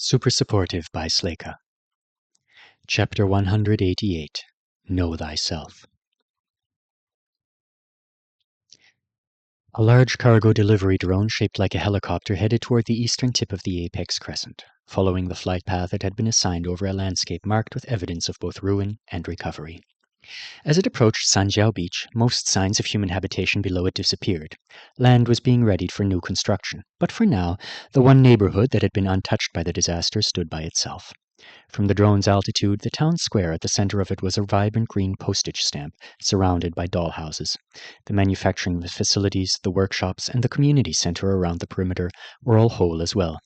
Super Supportive by Sleyca. Chapter 188. Know Thyself. A large cargo delivery drone shaped like a helicopter headed toward the eastern tip of the Apex Crescent, following the flight path it had been assigned over a landscape marked with evidence of both ruin and recovery. As it approached Sanjiao Beach, most signs of human habitation below it disappeared. Land was being readied for new construction, but for now, the one neighborhood that had been untouched by the disaster stood by itself. From the drone's altitude, the town square at the center of it was a vibrant green postage stamp, surrounded by dollhouses. The manufacturing facilities, the workshops, and the community center around the perimeter were all whole as well.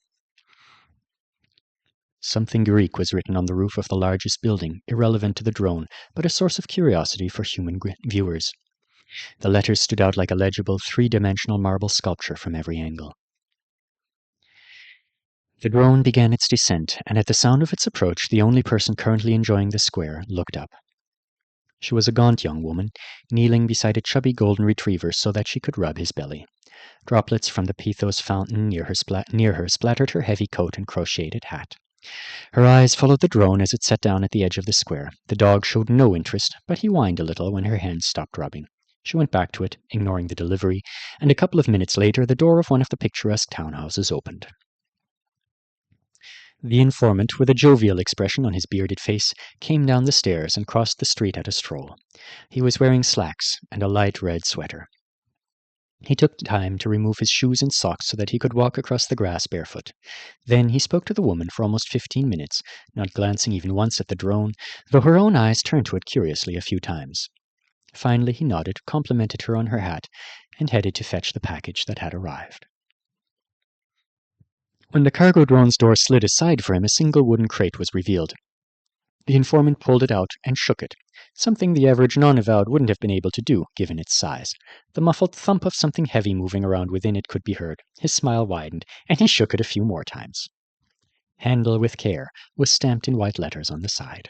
Something Greek was written on the roof of the largest building, irrelevant to the drone, but a source of curiosity for human viewers. The letters stood out like a legible, three-dimensional marble sculpture from every angle. The drone began its descent, and at the sound of its approach, the only person currently enjoying the square looked up. She was a gaunt young woman, kneeling beside a chubby golden retriever so that she could rub his belly. Droplets from the Pithos fountain near her splattered her heavy coat and crocheted hat. Her eyes followed the drone as it sat down at the edge of the square. The dog showed no interest, but he whined a little when her hands stopped rubbing. She went back to it, ignoring the delivery, and a couple of minutes later the door of one of the picturesque townhouses opened. The informant, with a jovial expression on his bearded face, came down the stairs and crossed the street at a stroll. He was wearing slacks and a light red sweater. He took time to remove his shoes and socks so that he could walk across the grass barefoot. Then he spoke to the woman for almost 15 minutes, not glancing even once at the drone, though her own eyes turned to it curiously a few times. Finally he nodded, complimented her on her hat, and headed to fetch the package that had arrived. When the cargo drone's door slid aside for him, a single wooden crate was revealed. The informant pulled it out and shook it, something the average non-avowed wouldn't have been able to do, given its size. The muffled thump of something heavy moving around within it could be heard. His smile widened, and he shook it a few more times. "Handle with care" was stamped in white letters on the side.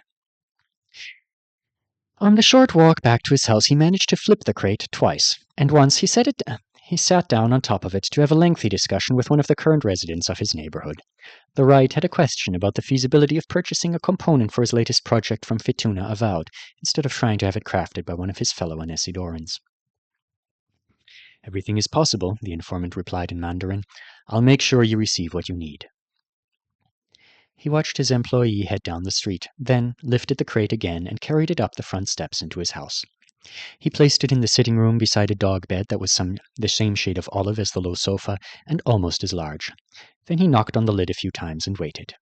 On the short walk back to his house, he managed to flip the crate twice, and once he sat down on top of it to have a lengthy discussion with one of the current residents of his neighborhood. The right had a question about the feasibility of purchasing a component for his latest project from Fituna Avowed, instead of trying to have it crafted by one of his fellow Anesidorans. "Everything is possible," the informant replied in Mandarin. "I'll make sure you receive what you need." He watched his employee head down the street, then lifted the crate again and carried it up the front steps into his house. He placed it in the sitting room beside a dog bed that was the same shade of olive as the low sofa and almost as large. Then he knocked on the lid a few times and waited.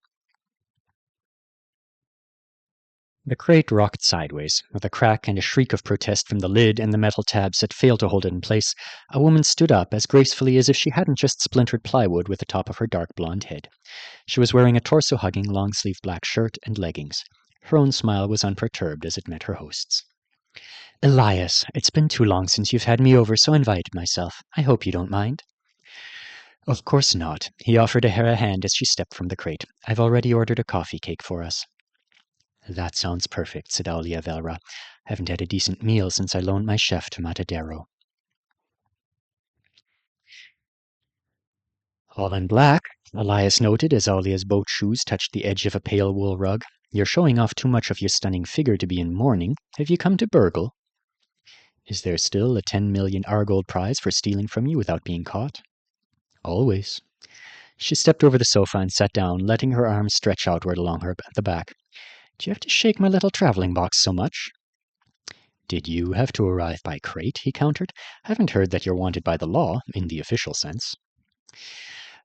The crate rocked sideways. With a crack and a shriek of protest from the lid and the metal tabs that failed to hold it in place, a woman stood up as gracefully as if she hadn't just splintered plywood with the top of her dark blonde head. She was wearing a torso-hugging long-sleeved black shirt and leggings. Her own smile was unperturbed as it met her host's. "Elias, it's been too long since you've had me over, so I invited myself. I hope you don't mind." "Of course not." He offered her a hand as she stepped from the crate. "I've already ordered a coffee cake for us." "That sounds perfect," said Aulia Velra. "Haven't had a decent meal since I loaned my chef to Matadero." "All in black," Elias noted as Aulia's boat shoes touched the edge of a pale wool rug. "You're showing off too much of your stunning figure to be in mourning. Have you come to burgle?" "Is there still a 10 million Argold prize for stealing from you without being caught?" "Always." She stepped over the sofa and sat down, letting her arms stretch outward along the back. "Do you have to shake my little traveling box so much?" "Did you have to arrive by crate?" he countered. "I haven't heard that you're wanted by the law, in the official sense."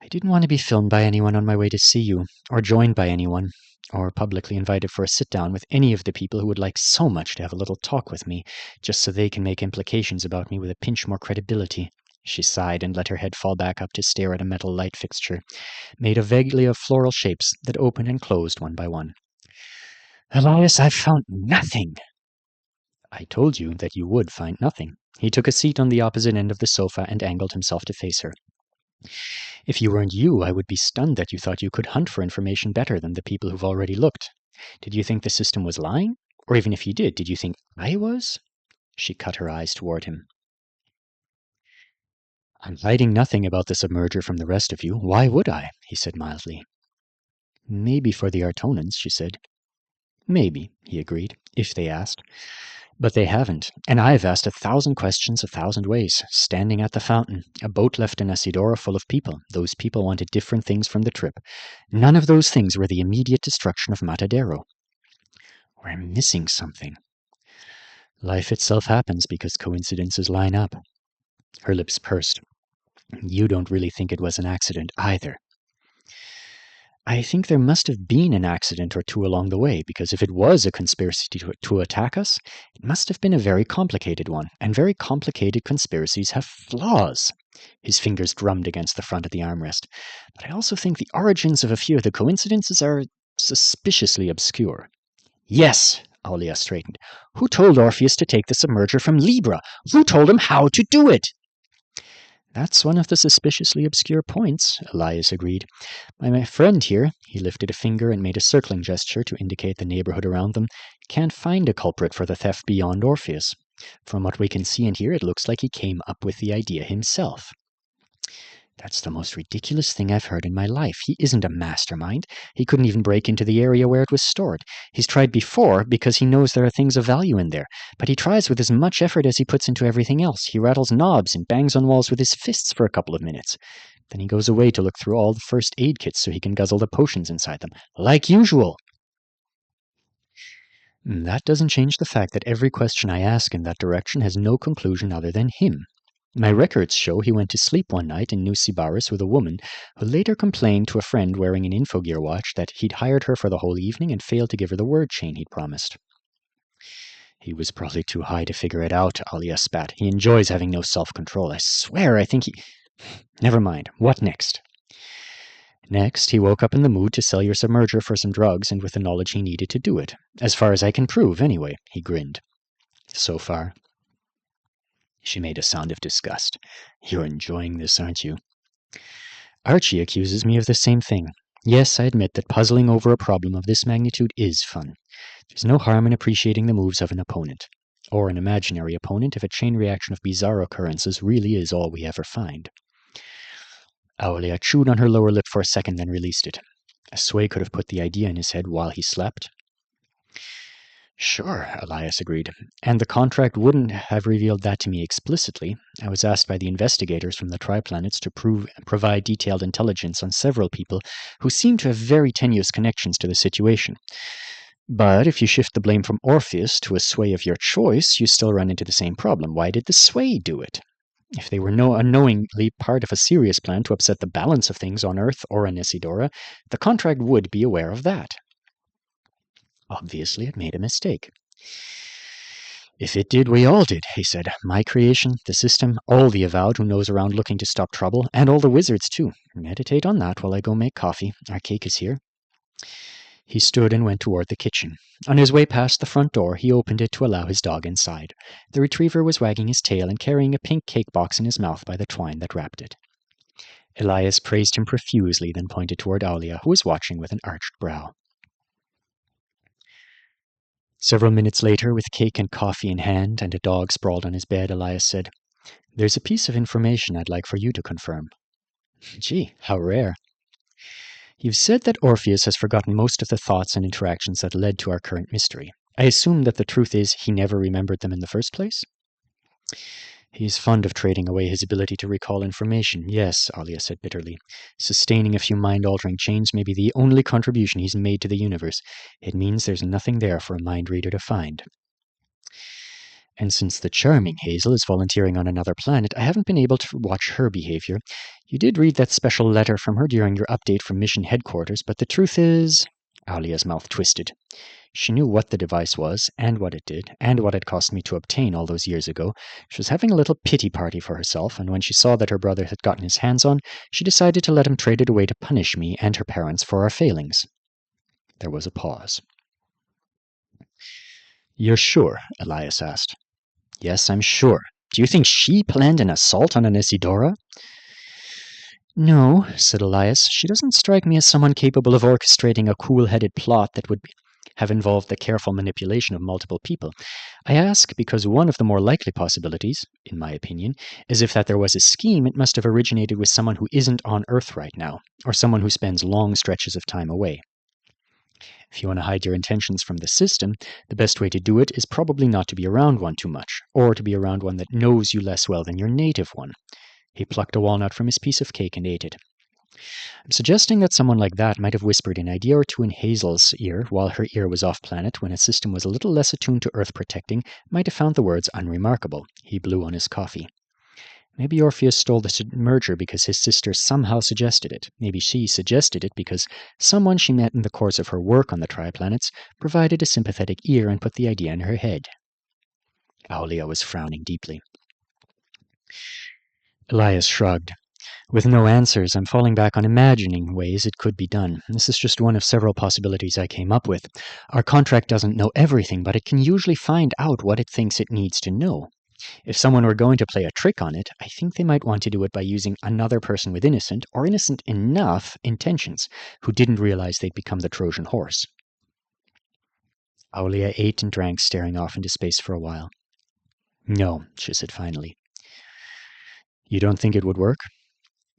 "I didn't want to be filmed by anyone on my way to see you, or joined by anyone, or publicly invited for a sit-down with any of the people who would like so much to have a little talk with me, just so they can make implications about me with a pinch more credibility." She sighed and let her head fall back up to stare at a metal light fixture, made vaguely of floral shapes that opened and closed one by one. "Elias, I've found nothing." "I told you that you would find nothing." He took a seat on the opposite end of the sofa and angled himself to face her. "If you weren't you, I would be stunned that you thought you could hunt for information better than the people who've already looked. Did you think the system was lying? Or even if you did you think I was?" She cut her eyes toward him. "I'm hiding nothing about the submerger from the rest of you. Why would I?" he said mildly. Maybe for the Artonans, she said. Maybe, he agreed, if they asked. But they haven't, and I've asked 1,000 questions 1,000 ways, standing at the fountain, a boat left in Isidora full of people. Those people wanted different things from the trip. None of those things were the immediate destruction of Matadero. We're missing something. Life itself happens because coincidences line up. Her lips pursed. You don't really think it was an accident either. I think there must have been an accident or two along the way, because if it was a conspiracy to attack us, it must have been a very complicated one, and very complicated conspiracies have flaws. His fingers drummed against the front of the armrest. But I also think the origins of a few of the coincidences are suspiciously obscure. Yes, Aulia straightened. Who told Orpheus to take the submerger from Libra? Who told him how to do it? That's one of the suspiciously obscure points, Elias agreed. My friend here, he lifted a finger and made a circling gesture to indicate the neighborhood around them, can't find a culprit for the theft beyond Orpheus. From what we can see and hear, it looks like he came up with the idea himself. That's the most ridiculous thing I've heard in my life. He isn't a mastermind. He couldn't even break into the area where it was stored. He's tried before because he knows there are things of value in there, but he tries with as much effort as he puts into everything else. He rattles knobs and bangs on walls with his fists for a couple of minutes. Then he goes away to look through all the first aid kits so he can guzzle the potions inside them, like usual. That doesn't change the fact that every question I ask in that direction has no conclusion other than him. My records show he went to sleep one night in New Sybaris with a woman who later complained to a friend wearing an Infogear watch that he'd hired her for the whole evening and failed to give her the word chain he'd promised. He was probably too high to figure it out, Alia spat. He enjoys having no self-control. I swear, I think he... Never mind. What next? Next, he woke up in the mood to sell your submerger for some drugs and with the knowledge he needed to do it. As far as I can prove, anyway, he grinned. So far. She made a sound of disgust. You're enjoying this, aren't you? Archie accuses me of the same thing. Yes, I admit that puzzling over a problem of this magnitude is fun. There's no harm in appreciating the moves of an opponent. Or an imaginary opponent if a chain reaction of bizarre occurrences really is all we ever find. Aulia chewed on her lower lip for a second, then released it. Sway could have put the idea in his head while he slept. Sure, Elias agreed. And the contract wouldn't have revealed that to me explicitly. I was asked by the investigators from the Triplanets to provide detailed intelligence on several people who seem to have very tenuous connections to the situation. But if you shift the blame from Orpheus to a Sway of your choice, you still run into the same problem. Why did the Sway do it? If they were unknowingly part of a serious plan to upset the balance of things on Earth or on Isidora, the contract would be aware of that. Obviously, it made a mistake. If it did, we all did, he said. My creation, the system, all the Avowed who knows around looking to stop trouble, and all the wizards, too. Meditate on that while I go make coffee. Our cake is here. He stood and went toward the kitchen. On his way past the front door, he opened it to allow his dog inside. The retriever was wagging his tail and carrying a pink cake box in his mouth by the twine that wrapped it. Elias praised him profusely, then pointed toward Aulia, who was watching with an arched brow. Several minutes later, with cake and coffee in hand and a dog sprawled on his bed, Elias said, There's a piece of information I'd like for you to confirm. Gee, how rare. You've said that Orpheus has forgotten most of the thoughts and interactions that led to our current mystery. I assume that the truth is he never remembered them in the first place? He's fond of trading away his ability to recall information, yes, Aulia said bitterly. Sustaining a few mind-altering chains may be the only contribution he's made to the universe. It means there's nothing there for a mind reader to find. And since the charming Hazel is volunteering on another planet, I haven't been able to watch her behavior. You did read that special letter from her during your update from mission headquarters, but the truth is... Aulia's mouth twisted. She knew what the device was, and what it did, and what it cost me to obtain all those years ago. She was having a little pity party for herself, and when she saw that her brother had gotten his hands on, she decided to let him trade it away to punish me and her parents for our failings. There was a pause. You're sure? Elias asked. Yes, I'm sure. Do you think she planned an assault on an Isidora? No, said Elias. She doesn't strike me as someone capable of orchestrating a cool-headed plot that would have involved the careful manipulation of multiple people. I ask because one of the more likely possibilities, in my opinion, is if that there was a scheme, it must have originated with someone who isn't on Earth right now, or someone who spends long stretches of time away. If you want to hide your intentions from the system, the best way to do it is probably not to be around one too much, or to be around one that knows you less well than your native one. He plucked a walnut from his piece of cake and ate it. I'm suggesting that someone like that might have whispered an idea or two in Hazel's ear while her ear was off planet when a system was a little less attuned to Earth protecting, might have found the words unremarkable. He blew on his coffee. Maybe Orpheus stole the merger because his sister somehow suggested it. Maybe she suggested it because someone she met in the course of her work on the Triplanets provided a sympathetic ear and put the idea in her head. Aulia was frowning deeply. Elias shrugged. With no answers, I'm falling back on imagining ways it could be done. This is just one of several possibilities I came up with. Our contract doesn't know everything, but it can usually find out what it thinks it needs to know. If someone were going to play a trick on it, I think they might want to do it by using another person with innocent, or innocent enough, intentions, who didn't realize they'd become the Trojan horse. Aulia ate and drank, staring off into space for a while. No, she said finally. You don't think it would work?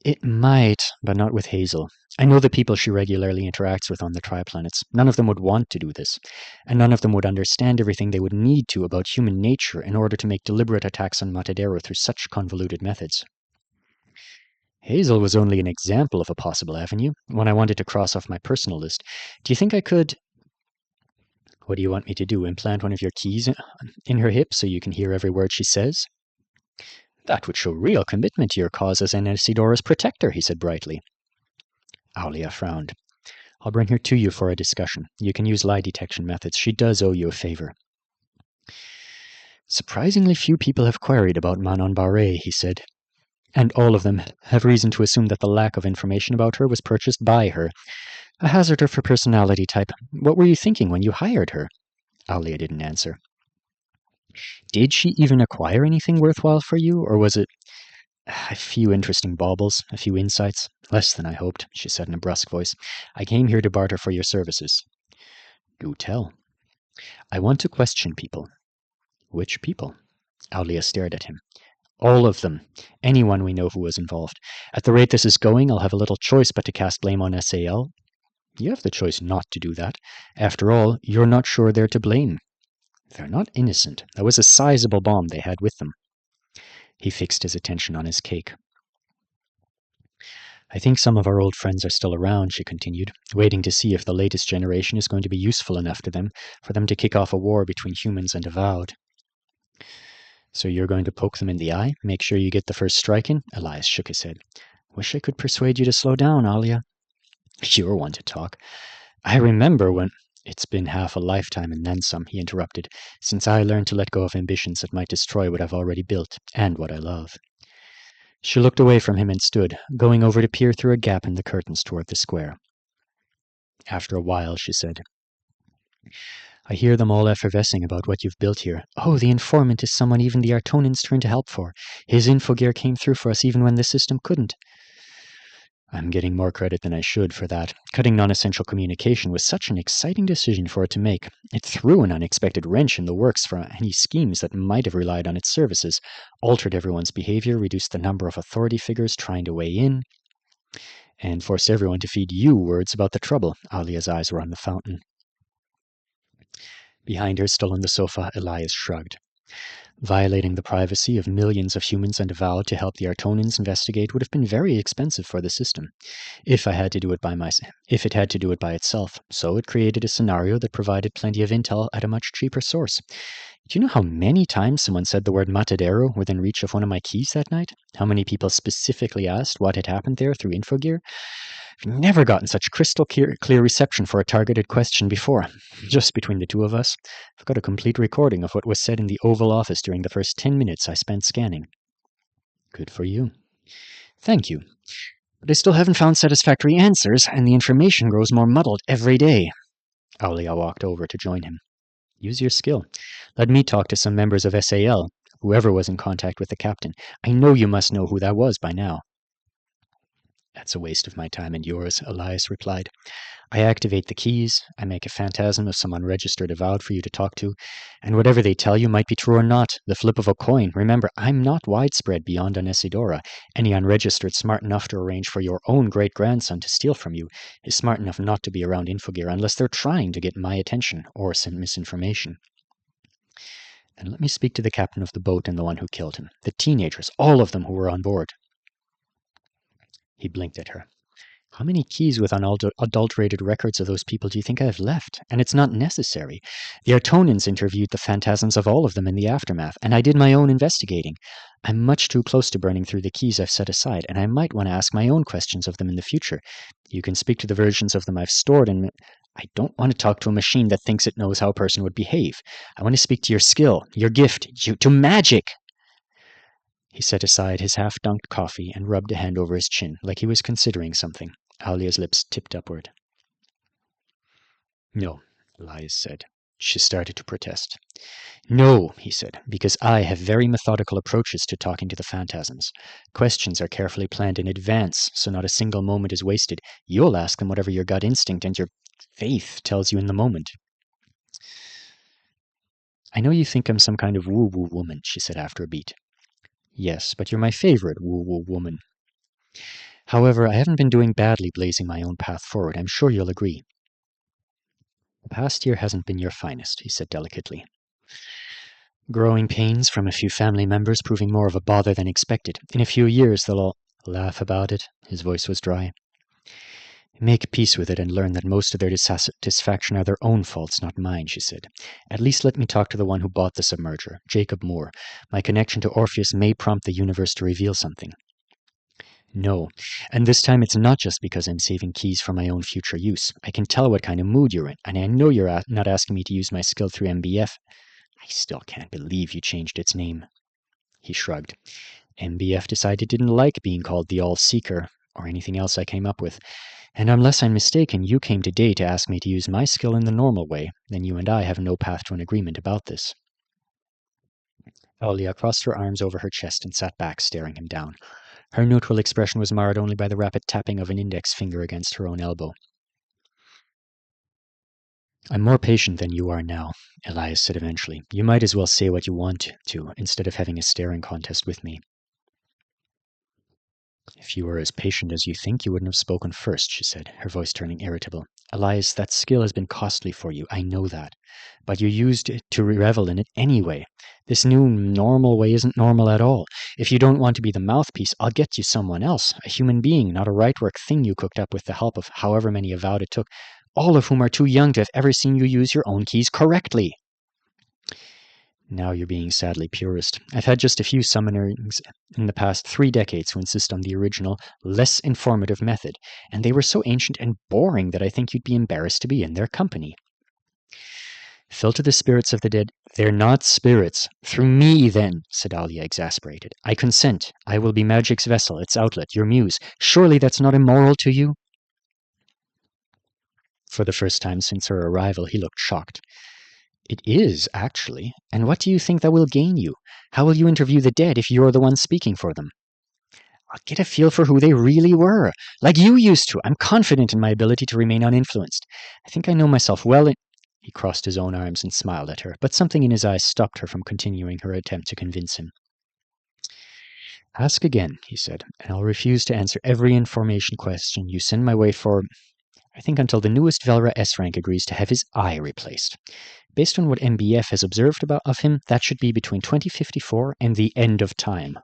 It might, but not with Hazel. I know the people she regularly interacts with on the Triplanets. None of them would want to do this, and none of them would understand everything they would need to about human nature in order to make deliberate attacks on Matadero through such convoluted methods. Hazel was only an example of a possible avenue, one I wanted to cross off my personal list. Do you think I could... What do you want me to do, implant one of your keys in her hip so you can hear every word she says? That would show real commitment to your cause as Anesidora's protector, he said brightly. Aulia frowned. I'll bring her to you for a discussion. You can use lie detection methods. She does owe you a favor. Surprisingly few people have queried about Manon Barre, he said. And all of them have reason to assume that the lack of information about her was purchased by her. A hazard of her personality type. What were you thinking when you hired her? Aulia didn't answer. Did she even acquire anything worthwhile for you, or was it a few interesting baubles, a few insights? Less than I hoped, she said in a brusque voice. I came here to barter for your services. Do tell. I want to question people. Which people? Aulia stared at him. All of them. Anyone we know who was involved. At the rate this is going, I'll have a little choice but to cast blame on SAL. You have the choice not to do that. After all, you're not sure they're to blame. They're not innocent. That was a sizable bomb they had with them. He fixed his attention on his cake. I think some of our old friends are still around, she continued, waiting to see if the latest generation is going to be useful enough to them for them to kick off a war between humans and Avowed. So you're going to poke them in the eye? Make sure you get the first strike in? Elias shook his head. Wish I could persuade you to slow down, Aulia. You're one to talk. I remember when... It's been half a lifetime and then some, he interrupted, since I learned to let go of ambitions that might destroy what I've already built, and what I love. She looked away from him and stood, going over to peer through a gap in the curtains toward the square. After a while, she said, I hear them all effervescing about what you've built here. Oh, the informant is someone even the Artonans turned to help for. His infogear came through for us even when the system couldn't. I'm getting more credit than I should for that. Cutting non-essential communication was such an exciting decision for it to make. It threw an unexpected wrench in the works for any schemes that might have relied on its services, altered everyone's behavior, reduced the number of authority figures trying to weigh in, and forced everyone to feed you words about the trouble. Aulia's eyes were on the fountain. Behind her, still on the sofa, Elias shrugged. Violating the privacy of millions of humans and Avowed to help the Artonans investigate would have been very expensive for the system, if it had to do it by itself. So it created a scenario that provided plenty of intel at a much cheaper source. Do you know how many times someone said the word Matadero within reach of one of my keys that night? How many people specifically asked what had happened there through Infogear? I've never gotten such crystal clear reception for a targeted question before. Just between the two of us, I've got a complete recording of what was said in the Oval Office during the first 10 minutes I spent scanning. Good for you. Thank you. But I still haven't found satisfactory answers, and the information grows more muddled every day. Aulia walked over to join him. Use your skill. Let me talk to some members of SAL, whoever was in contact with the captain. I know you must know who that was by now. That's a waste of my time and yours, Elias replied. I activate the keys, I make a phantasm of some unregistered avowed for you to talk to, and whatever they tell you might be true or not, the flip of a coin. Remember, I'm not widespread beyond Anesidora. Any unregistered smart enough to arrange for your own great-grandson to steal from you is smart enough not to be around Infogear unless they're trying to get my attention or send misinformation. And let me speak to the captain of the boat and the one who killed him. The teenagers, all of them who were on board. He blinked at her. How many keys with unadulterated records of those people do you think I have left? And it's not necessary. The Artonans interviewed the phantasms of all of them in the aftermath, and I did my own investigating. I'm much too close to burning through the keys I've set aside, and I might want to ask my own questions of them in the future. You can speak to the versions of them I've stored, and I don't want to talk to a machine that thinks it knows how a person would behave. I want to speak to your skill, your gift, to magic. He set aside his half-dunked coffee and rubbed a hand over his chin, like he was considering something. Alia's lips tipped upward. No, Elias said. She started to protest. No, he said, because I have very methodical approaches to talking to the phantasms. Questions are carefully planned in advance, so not a single moment is wasted. You'll ask them whatever your gut instinct and your faith tells you in the moment. I know you think I'm some kind of woo-woo woman, she said after a beat. Yes, but you're my favorite woo-woo woman. However, I haven't been doing badly blazing my own path forward. I'm sure you'll agree. The past year hasn't been your finest, he said delicately. Growing pains from a few family members proving more of a bother than expected. In a few years they'll all laugh about it. His voice was dry. Make peace with it and learn that most of their dissatisfaction are their own faults, not mine, she said. At least let me talk to the one who bought the submerger, Jacob Moore. My connection to Orpheus may prompt the universe to reveal something. No, and this time it's not just because I'm saving keys for my own future use. I can tell what kind of mood you're in, and I know you're not asking me to use my skill through MBF. I still can't believe you changed its name. He shrugged. MBF decided it didn't like being called the All-Seeker, or anything else I came up with. And unless I'm mistaken, you came today to ask me to use my skill in the normal way, then you and I have no path to an agreement about this. Alia crossed her arms over her chest and sat back, staring him down. Her neutral expression was marred only by the rapid tapping of an index finger against her own elbow. I'm more patient than you are now, Elias said eventually. You might as well say what you want to, instead of having a staring contest with me. If you were as patient as you think, you wouldn't have spoken first, she said, her voice turning irritable. Elias, that skill has been costly for you, I know that. But you used it to revel in it anyway. This new normal way isn't normal at all. If you don't want to be the mouthpiece, I'll get you someone else, a human being, not a right-work thing you cooked up with the help of however many avowed it took, all of whom are too young to have ever seen you use your own keys correctly. Now you're being sadly purist. I've had just a few summoners in the past 3 decades who insist on the original, less informative method, and they were so ancient and boring that I think you'd be embarrassed to be in their company. Filter the spirits of the dead. They're not spirits. Through me, then, said Alia, exasperated. I consent. I will be magic's vessel, its outlet, your muse. Surely that's not immoral to you? For the first time since her arrival, he looked shocked. It is, actually. And what do you think that will gain you? How will you interview the dead if you're the one speaking for them? I'll get a feel for who they really were, like you used to. I'm confident in my ability to remain uninfluenced. I think I know myself well. He crossed his own arms and smiled at her, but something in his eyes stopped her from continuing her attempt to convince him. Ask again, he said, and I'll refuse to answer every information question you send my way for, I think, until the newest Velra S rank agrees to have his eye replaced. Based on what MBF has observed of him, that should be between 2054 and the end of time.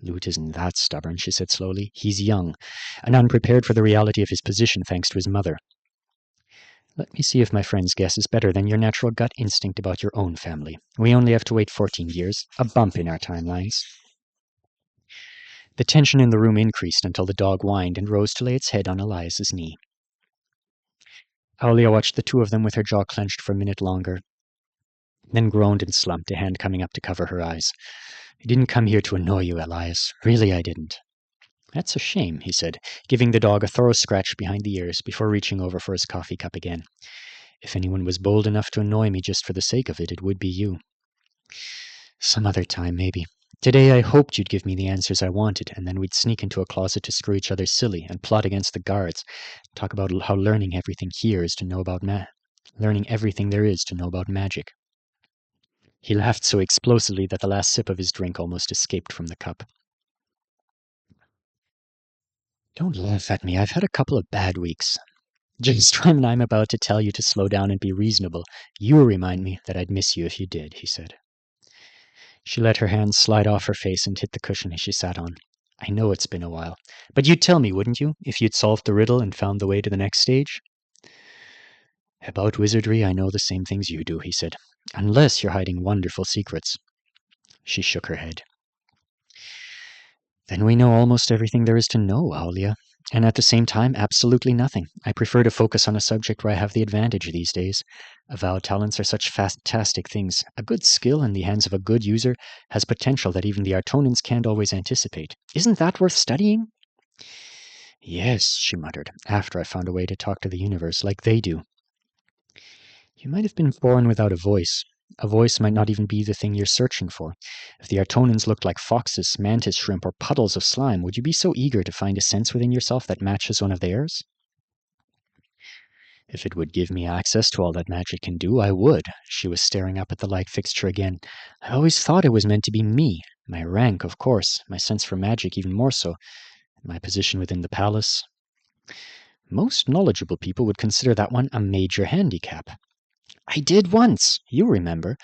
Lut isn't that stubborn, she said slowly. He's young, and unprepared for the reality of his position thanks to his mother. Let me see if my friend's guess is better than your natural gut instinct about your own family. We only have to wait 14 years, a bump in our timelines. The tension in the room increased until the dog whined and rose to lay its head on Elias's knee. Alia watched the two of them with her jaw clenched for a minute longer, then groaned and slumped, a hand coming up to cover her eyes. I didn't come here to annoy you, Elias. Really, I didn't. That's a shame, he said, giving the dog a thorough scratch behind the ears before reaching over for his coffee cup again. If anyone was bold enough to annoy me just for the sake of it, it would be you. Some other time, maybe. Today I hoped you'd give me the answers I wanted, and then we'd sneak into a closet to screw each other silly and plot against the guards. Talk about how learning everything here is to know about learning everything there is to know about magic. He laughed so explosively that the last sip of his drink almost escaped from the cup. Don't laugh at me. I've had a couple of bad weeks. Just when I'm about to tell you to slow down and be reasonable, you remind me that I'd miss you if you did, he said. She let her hands slide off her face and hit the cushion as she sat on. I know it's been a while, but you'd tell me, wouldn't you, if you'd solved the riddle and found the way to the next stage? About wizardry, I know the same things you do, he said, unless you're hiding wonderful secrets. She shook her head. Then we know almost everything there is to know, Aulia. And at the same time, absolutely nothing. I prefer to focus on a subject where I have the advantage these days. Avowed talents are such fantastic things. A good skill in the hands of a good user has potential that even the Artonans can't always anticipate. Isn't that worth studying? Yes, she muttered, after I found a way to talk to the universe like they do. You might have been born without a voice. A voice might not even be the thing you're searching for. If the Artonans looked like foxes, mantis shrimp, or puddles of slime, would you be so eager to find a sense within yourself that matches one of theirs? If it would give me access to all that magic can do, I would. She was staring up at the light fixture again. I always thought it was meant to be me. My rank, of course, my sense for magic even more so, my position within the palace. Most knowledgeable people would consider that one a major handicap. I did once, you remember,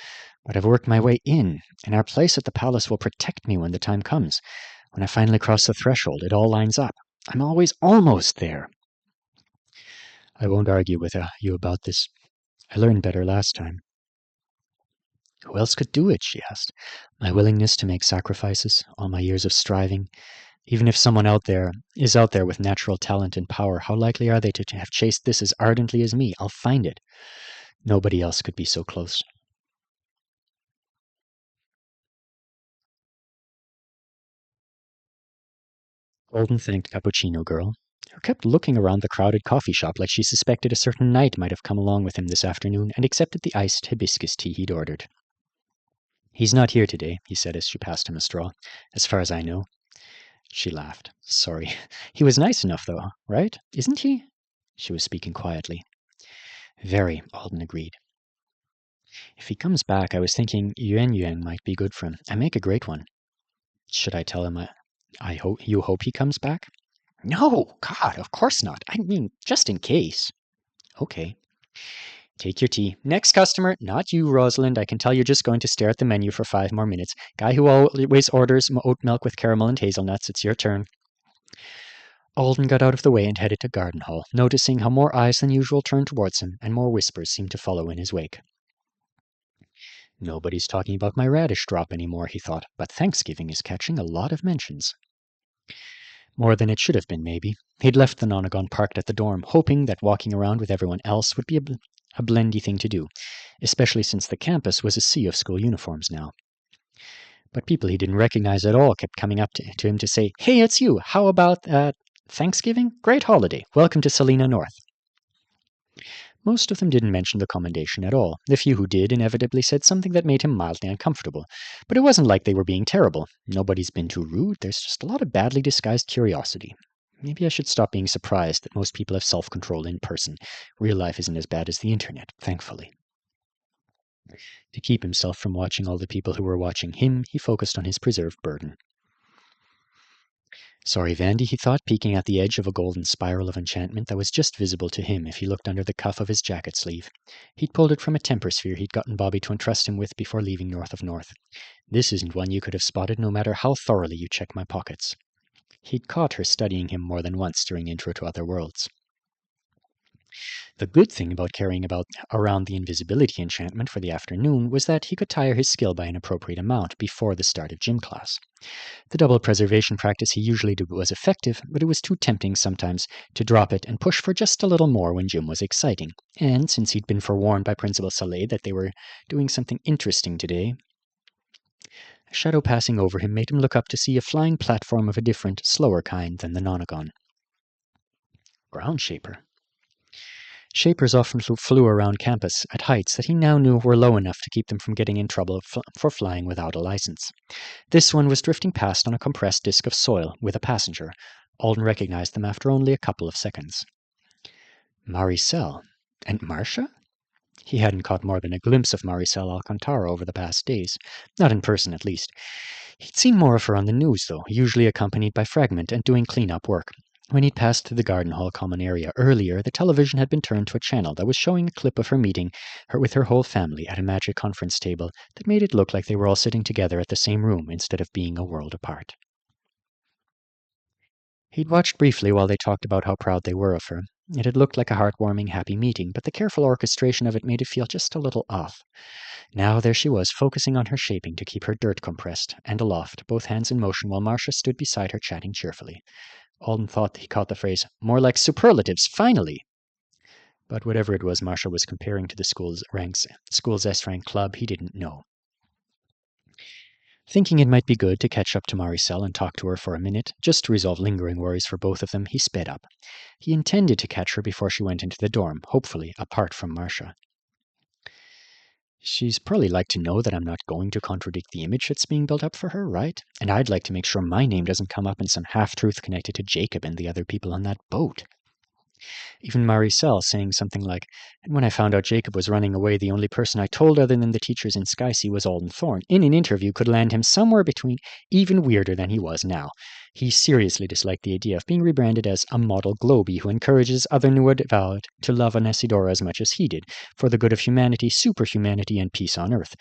but I've worked my way in, and our place at the palace will protect me when the time comes. When I finally cross the threshold, it all lines up. I'm always almost there. I won't argue with you about this. I learned better last time. Who else could do it, she asked. My willingness to make sacrifices, all my years of striving. Even if someone is out there with natural talent and power, how likely are they to have chased this as ardently as me? I'll find it. Nobody else could be so close. Golden thanked Cappuccino Girl, who kept looking around the crowded coffee shop like she suspected a certain knight might have come along with him this afternoon and accepted the iced hibiscus tea he'd ordered. He's not here today, he said as she passed him a straw, as far as I know. She laughed. Sorry. He was nice enough, though, right? Isn't he? She was speaking quietly. Very, Alden agreed. If he comes back, I was thinking Yuan Yuan might be good for him. I make a great one. Should I tell him you hope he comes back? No, God, of course not. I mean, just in case. Okay. Take your tea. Next customer, not you, Rosalind. I can tell you're just going to stare at the menu for 5 more minutes. Guy who always orders oat milk with caramel and hazelnuts. It's your turn. Alden got out of the way and headed to Garden Hall, noticing how more eyes than usual turned towards him, and more whispers seemed to follow in his wake. Nobody's talking about my radish drop anymore, he thought, but Thanksgiving is catching a lot of mentions. More than it should have been, maybe. He'd left the Nonagon parked at the dorm, hoping that walking around with everyone else would be a blendy thing to do, especially since the campus was a sea of school uniforms now. But people he didn't recognize at all kept coming up to him to say, Hey, it's you. How about Thanksgiving? Great holiday. Welcome to Salina North. Most of them didn't mention the commendation at all. The few who did inevitably said something that made him mildly uncomfortable. But it wasn't like they were being terrible. Nobody's been too rude. There's just a lot of badly disguised curiosity. Maybe I should stop being surprised that most people have self-control in person. Real life isn't as bad as the internet, thankfully. To keep himself from watching all the people who were watching him, he focused on his preserved burden. Sorry, Vandy, he thought, peeking at the edge of a golden spiral of enchantment that was just visible to him if he looked under the cuff of his jacket sleeve. He'd pulled it from a temper sphere he'd gotten Bobby to entrust him with before leaving North of North. This isn't one you could have spotted no matter how thoroughly you check my pockets. He'd caught her studying him more than once during Intro to Other Worlds. The good thing about carrying around the invisibility enchantment for the afternoon was that he could tire his skill by an appropriate amount before the start of gym class. The double preservation practice he usually did was effective, but it was too tempting sometimes to drop it and push for just a little more when gym was exciting. And since he'd been forewarned by Principal Sleyca that they were doing something interesting today, a shadow passing over him made him look up to see a flying platform of a different, slower kind than the Nonagon. Ground Shaper. Shapers often flew around campus at heights that he now knew were low enough to keep them from getting in trouble for flying without a license. This one was drifting past on a compressed disk of soil with a passenger. Alden recognized them after only a couple of seconds. Maricel. And Marcia? He hadn't caught more than a glimpse of Maricel Alcantara over the past days. Not in person, at least. He'd seen more of her on the news, though, usually accompanied by Fragment and doing clean-up work. When he'd passed through the garden hall common area earlier, the television had been turned to a channel that was showing a clip of her meeting with her whole family at a magic conference table that made it look like they were all sitting together at the same room instead of being a world apart. He'd watched briefly while they talked about how proud they were of her. It had looked like a heartwarming, happy meeting, but the careful orchestration of it made it feel just a little off. Now there she was, focusing on her shaping to keep her dirt compressed, and aloft, both hands in motion while Marcia stood beside her chatting cheerfully. Alden thought he caught the phrase, "More like superlatives, finally!" But whatever it was Marcia was comparing to the school's S-rank club, he didn't know. Thinking it might be good to catch up to Maricel and talk to her for a minute, just to resolve lingering worries for both of them, he sped up. He intended to catch her before she went into the dorm, hopefully apart from Marcia. She's probably like to know that I'm not going to contradict the image that's being built up for her, right? And I'd like to make sure my name doesn't come up in some half-truth connected to Jacob and the other people on that boat. Even Maricel saying something like, "And when I found out Jacob was running away, the only person I told other than the teachers in Skysea was Alden Thorne," in an interview could land him somewhere between even weirder than he was now. He seriously disliked the idea of being rebranded as a model Globie who encourages other new avowed to love Anesidora as much as he did, for the good of humanity, superhumanity, and peace on Earth.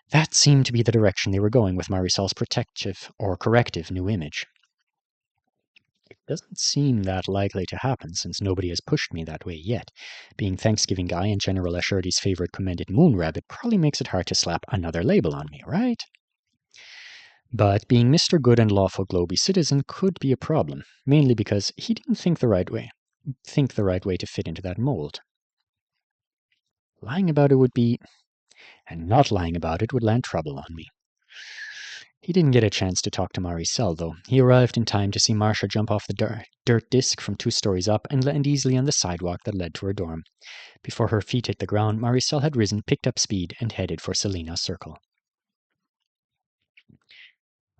That seemed to be the direction they were going with Maricel's protective or corrective new image. It doesn't seem that likely to happen, since nobody has pushed me that way yet. Being Thanksgiving Guy and General Ashurdy's favorite commended moon rabbit probably makes it hard to slap another label on me, right? But being Mr. Good and Lawful Globie Citizen could be a problem, mainly because he didn't think the right way to fit into that mold. Lying about it would be, and not lying about it would land trouble on me. He didn't get a chance to talk to Maricel, though. He arrived in time to see Marcia jump off the dirt disc from 2 stories up and land easily on the sidewalk that led to her dorm. Before her feet hit the ground, Maricel had risen, picked up speed, and headed for Selena Circle.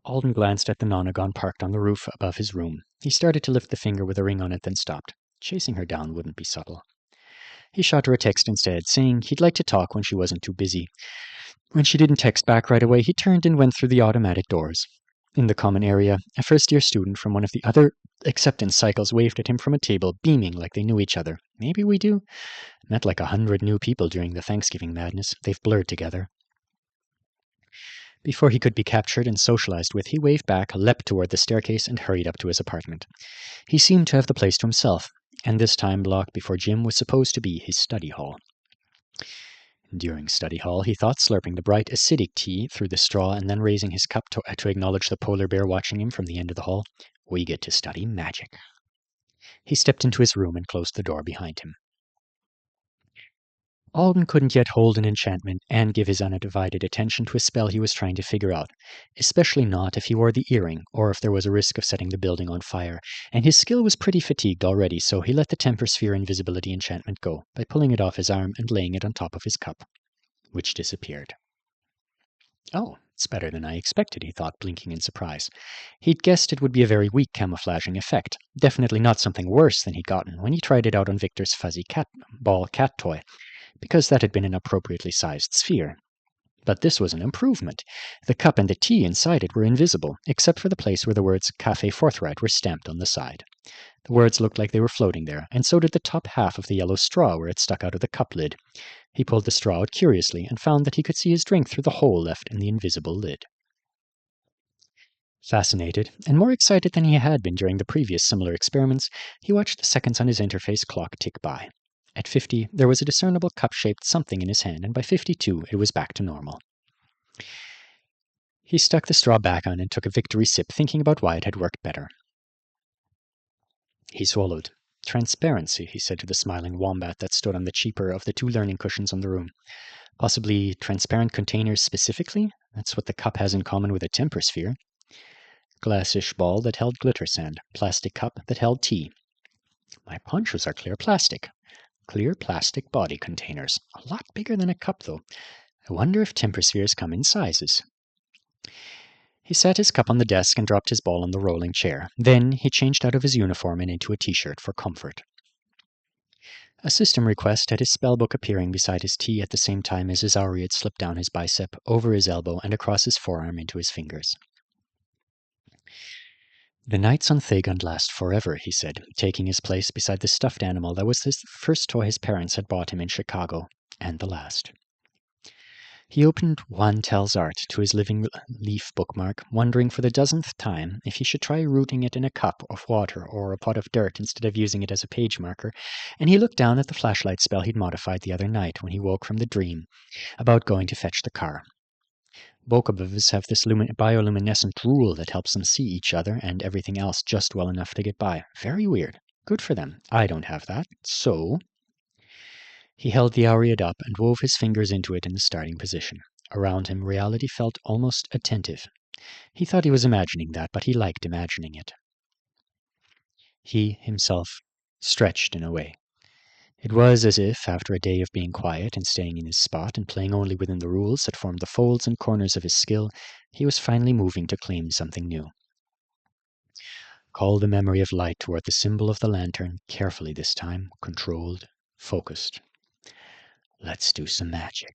Alden glanced at the nonagon parked on the roof above his room. He started to lift the finger with a ring on it, then stopped. Chasing her down wouldn't be subtle. He shot her a text instead, saying he'd like to talk when she wasn't too busy. When she didn't text back right away, he turned and went through the automatic doors. In the common area, a first-year student from one of the other acceptance cycles waved at him from a table, beaming like they knew each other. Maybe we do? Met like 100 new people during the Thanksgiving madness. They've blurred together. Before he could be captured and socialized with, he waved back, leapt toward the staircase, and hurried up to his apartment. He seemed to have the place to himself, and this time blocked before gym was supposed to be his study hall. During study hall, he thought, slurping the bright, acidic tea through the straw and then raising his cup to acknowledge the polar bear watching him from the end of the hall, "We get to study magic." He stepped into his room and closed the door behind him. Alden couldn't yet hold an enchantment and give his undivided attention to a spell he was trying to figure out, especially not if he wore the earring or if there was a risk of setting the building on fire, and his skill was pretty fatigued already, so he let the Temper Sphere invisibility enchantment go by pulling it off his arm and laying it on top of his cup, which disappeared. "Oh, it's better than I expected," he thought, blinking in surprise. He'd guessed it would be a very weak camouflaging effect, definitely not something worse than he'd gotten when he tried it out on Victor's fuzzy cat toy, because that had been an appropriately sized sphere. But this was an improvement. The cup and the tea inside it were invisible, except for the place where the words Café Forthright were stamped on the side. The words looked like they were floating there, and so did the top half of the yellow straw where it stuck out of the cup lid. He pulled the straw out curiously and found that he could see his drink through the hole left in the invisible lid. Fascinated, and more excited than he had been during the previous similar experiments, he watched the seconds on his interface clock tick by. At 50, there was a discernible cup-shaped something in his hand, and by 52, it was back to normal. He stuck the straw back on and took a victory sip, thinking about why it had worked better. He swallowed. "Transparency," he said to the smiling wombat that stood on the cheaper of the 2 learning cushions on the room. "Possibly transparent containers specifically? That's what the cup has in common with a Temper Sphere." Glassish ball that held glitter sand. Plastic cup that held tea. My ponchos are clear plastic. Clear plastic body containers. A lot bigger than a cup, though. I wonder if temper spheres come in sizes. He set his cup on the desk and dropped his ball on the rolling chair. Then he changed out of his uniform and into a t-shirt for comfort. A system request had his spellbook appearing beside his tea at the same time as his auri had slipped down his bicep, over his elbow, and across his forearm into his fingers. The nights on Thagund last forever, he said, taking his place beside the stuffed animal that was the first toy his parents had bought him in Chicago, and the last. He opened Juan Tel's art to his living leaf bookmark, wondering for the dozenth time if he should try rooting it in a cup of water or a pot of dirt instead of using it as a page marker, and he looked down at the flashlight spell he'd modified the other night when he woke from the dream about going to fetch the car. Bokobovs have this bioluminescent rule that helps them see each other and everything else just well enough to get by. Very weird. Good for them. I don't have that. So... He held the Aureate up and wove his fingers into it in the starting position. Around him, reality felt almost attentive. He thought he was imagining that, but he liked imagining it. He, himself, stretched in a way. It was as if, after a day of being quiet and staying in his spot and playing only within the rules that formed the folds and corners of his skill, he was finally moving to claim something new. Call the memory of light toward the symbol of the lantern, carefully this time, controlled, focused. Let's do some magic.